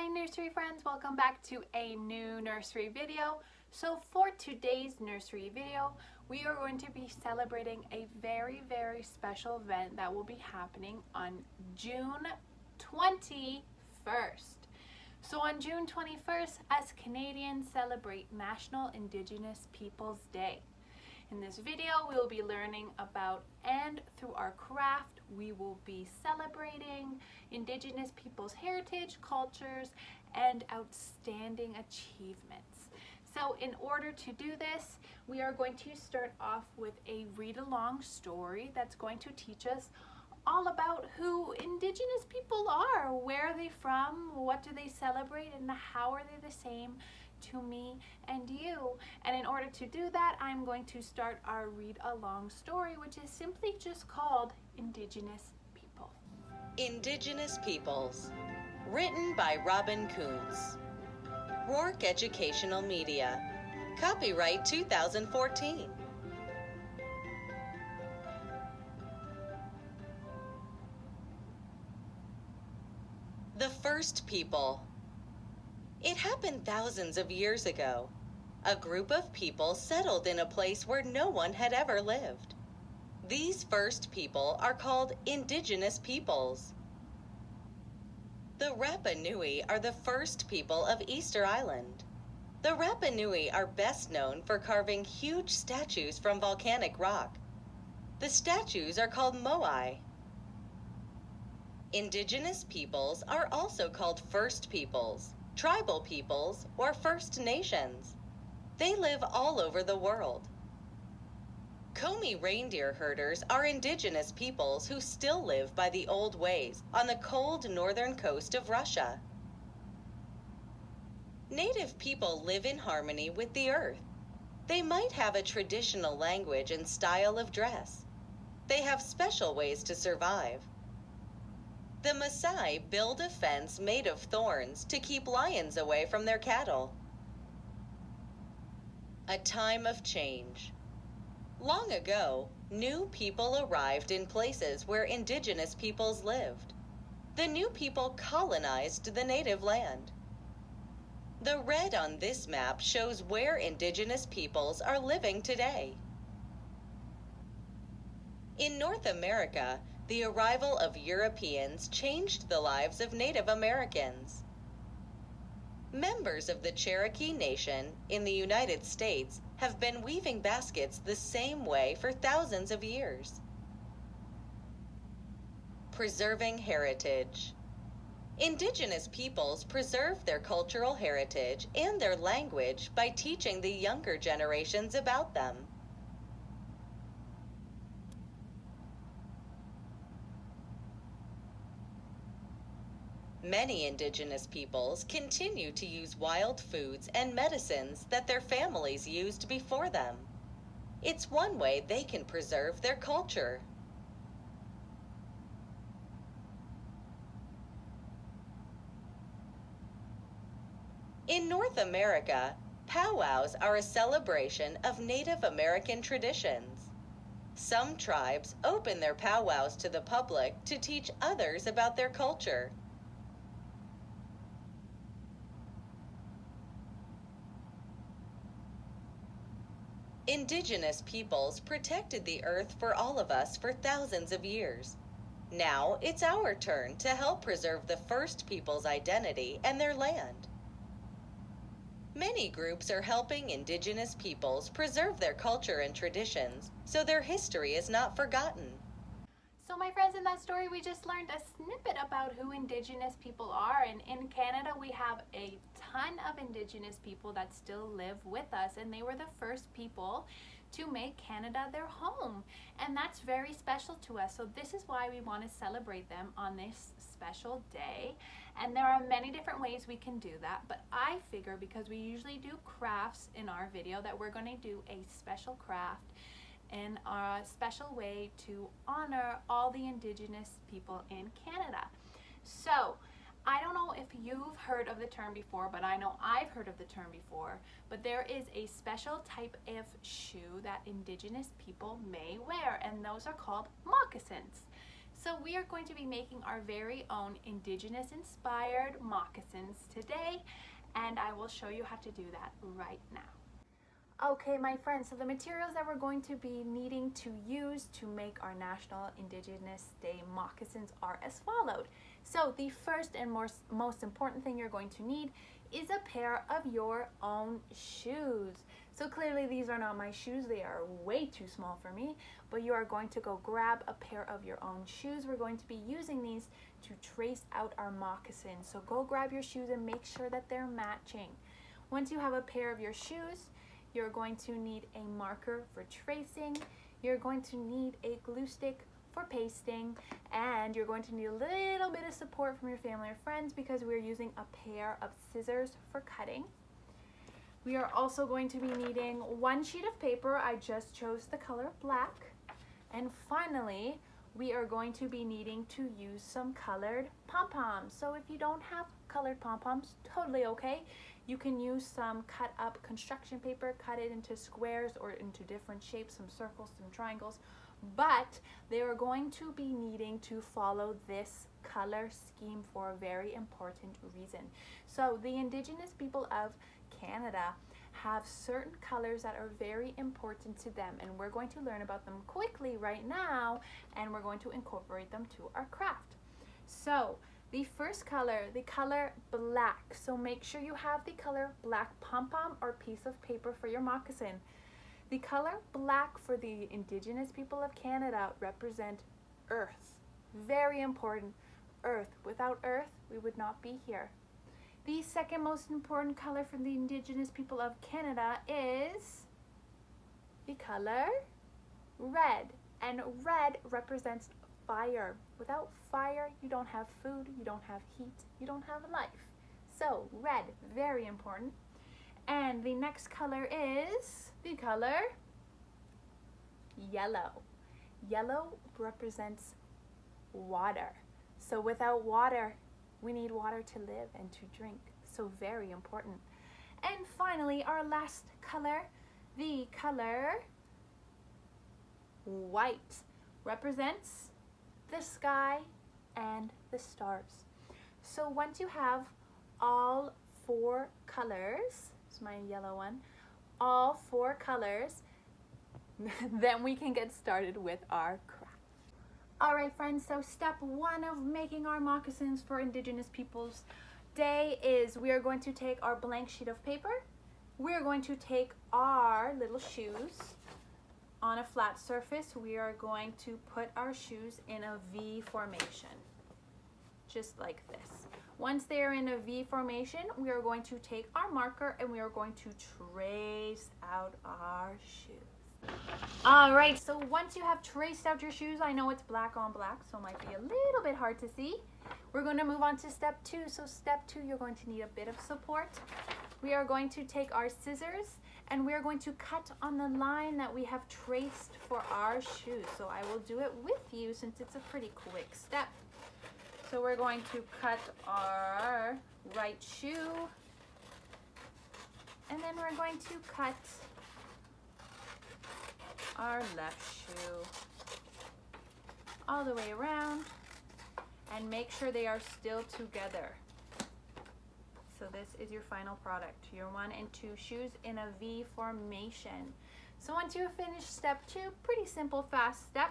Hi nursery friends, welcome back to a new nursery video. So for today's nursery video, we are going to be celebrating a very special event that will be happening on June 21st. So on June 21st, as Canadians celebrate National Indigenous Peoples Day. In this video, we will be learning about, and through our craft, we will be celebrating Indigenous peoples' heritage, cultures, and outstanding achievements. So in order to do this, we are going to start off with a read-along story that's going to teach us all about who Indigenous people are, where are they from, what do they celebrate, and how are they the same to me and you. And in order to do that, I'm going to start our read along story, which is simply just called Indigenous People. Indigenous Peoples, written by Robin Kuntz. Rourke Educational Media. Copyright 2014. The First People. It happened thousands of years ago. A group of people settled in a place where no one had ever lived. These first people are called Indigenous Peoples. The Rapa Nui are the first people of Easter Island. The Rapa Nui are best known for carving huge statues from volcanic rock. The statues are called moai. Indigenous peoples are also called First Peoples, Tribal Peoples, or First Nations. They live all over the world. Komi reindeer herders are Indigenous peoples who still live by the old ways on the cold northern coast of Russia. Native people live in harmony with the earth. They might have a traditional language and style of dress. They have special ways to survive. The Maasai build a fence made of thorns to keep lions away from their cattle. A time of change. Long ago, new people arrived in places where Indigenous peoples lived. The new people colonized the native land. The red on this map shows where Indigenous peoples are living today. In North America, the arrival of Europeans changed the lives of Native Americans. Members of the Cherokee Nation in the United States have been weaving baskets the same way for thousands of years. Preserving heritage. Indigenous peoples preserve their cultural heritage and their language by teaching the younger generations about them. Many Indigenous peoples continue to use wild foods and medicines that their families used before them. It's one way they can preserve their culture. In North America, powwows are a celebration of Native American traditions. Some tribes open their powwows to the public to teach others about their culture. Indigenous peoples protected the earth for all of us for thousands of years. Now it's our turn to help preserve the first people's identity and their land. Many groups are helping Indigenous peoples preserve their culture and traditions so their history is not forgotten. So my friends, in that story we just learned a snippet about who Indigenous people are, and in Canada we have a ton of Indigenous people that still live with us, and they were the first people to make Canada their home, and that's very special to us. So this is why we want to celebrate them on this special day, and there are many different ways we can do that, but I figure because we usually do crafts in our video that we're going to do a special craft in a special way to honor all the Indigenous people in Canada. So I don't know if you've heard of the term before, but I know I've heard of the term before, but there is a special type of shoe that Indigenous people may wear, and those are called moccasins. So we are going to be making our very own Indigenous inspired moccasins today, and I will show you how to do that right now. Okay, my friends, so the materials that we're going to be needing to use to make our National Indigenous Day moccasins are as followed. So the first and most important thing you're going to need is a pair of your own shoes. So clearly these are not my shoes, they are way too small for me, but you are going to go grab a pair of your own shoes. We're going to be using these to trace out our moccasins. So go grab your shoes and make sure that they're matching. Once you have a pair of your shoes, you're going to need a marker for tracing, you're going to need a glue stick for pasting, and you're going to need a little bit of support from your family or friends because we're using a pair of scissors for cutting. We are also going to be needing one sheet of paper. I just chose the color black. And finally, we are going to be needing to use some colored pom-poms. So if you don't have colored pom-poms, totally okay. You can use some cut up construction paper, cut it into squares or into different shapes, some circles, some triangles, but they are going to be needing to follow this color scheme for a very important reason. So the Indigenous people of Canada have certain colors that are very important to them, and we're going to learn about them quickly right now, and we're going to incorporate them to our craft. So the first color, the color black. So make sure you have the color black pom-pom or piece of paper for your moccasin. The color black for the Indigenous people of Canada represent earth. Very important, earth. Without earth, we would not be here. The second most important color for the Indigenous people of Canada is the color red. And red represents fire. Without fire, you don't have food, you don't have heat, you don't have life. So red, very important. And the next color is the color yellow. Yellow represents water. So without water, we need water to live and to drink. So very important. And finally, our last color, the color white, represents the sky and the stars. So once you have all four colors, it's my yellow one, all four colors, then we can get started with our craft. All right, friends, so step one of making our moccasins for Indigenous Peoples Day is we are going to take our blank sheet of paper. We're going to take our little shoes on a flat surface. We are going to put our shoes in a V formation, just like this. Once they are in a V formation, we are going to take our marker and we are going to trace out our shoes. All right, so once you have traced out your shoes, I know it's black on black, so it might be a little bit hard to see. We're going to move on to step two. So step two, you're going to need a bit of support. We are going to take our scissors and we are going to cut on the line that we have traced for our shoes. So I will do it with you since it's a pretty quick step. So we're going to cut our right shoe, and then we're going to cut our left shoe all the way around and make sure they are still together. So this is your final product, your 1 and 2 shoes in a V formation. So once you have finished step 2, pretty simple, fast step,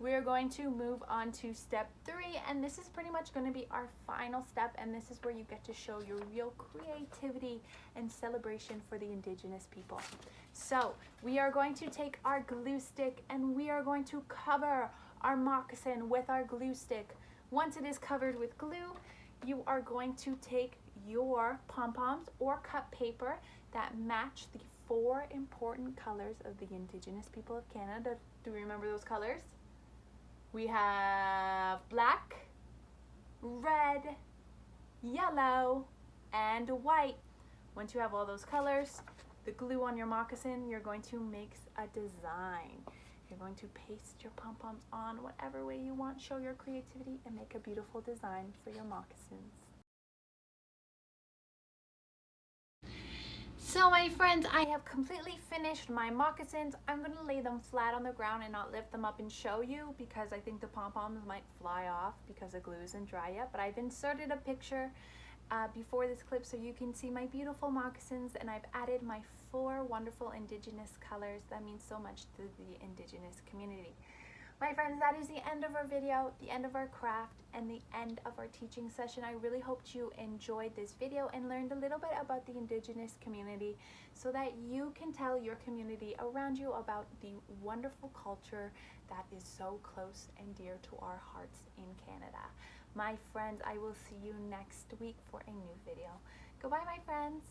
we're going to move on to step 3, and this is pretty much going to be our final step, and this is where you get to show your real creativity and celebration for the Indigenous people. So we are going to take our glue stick and we are going to cover our moccasin with our glue stick. Once it is covered with glue, you are going to take your pom-poms or cut paper that match the 4 important colors of the Indigenous people of Canada. Do you remember those colors? We have black, red, yellow, and white. Once you have all those colors, the glue on your moccasin, you're going to make a design. You're going to paste your pom-poms on whatever way you want, show your creativity, and make a beautiful design for your moccasins. So my friends, I have completely finished my moccasins. I'm going to lay them flat on the ground and not lift them up and show you because I think the pom-poms might fly off because the glue isn't dry yet. But I've inserted a picture before this clip so you can see my beautiful moccasins, and I've added my 4 wonderful Indigenous colors. That means so much to the Indigenous community. My friends, that is the end of our video, the end of our craft, and the end of our teaching session. I really hoped you enjoyed this video and learned a little bit about the Indigenous community so that you can tell your community around you about the wonderful culture that is so close and dear to our hearts in Canada. My friends, I will see you next week for a new video. Goodbye, my friends.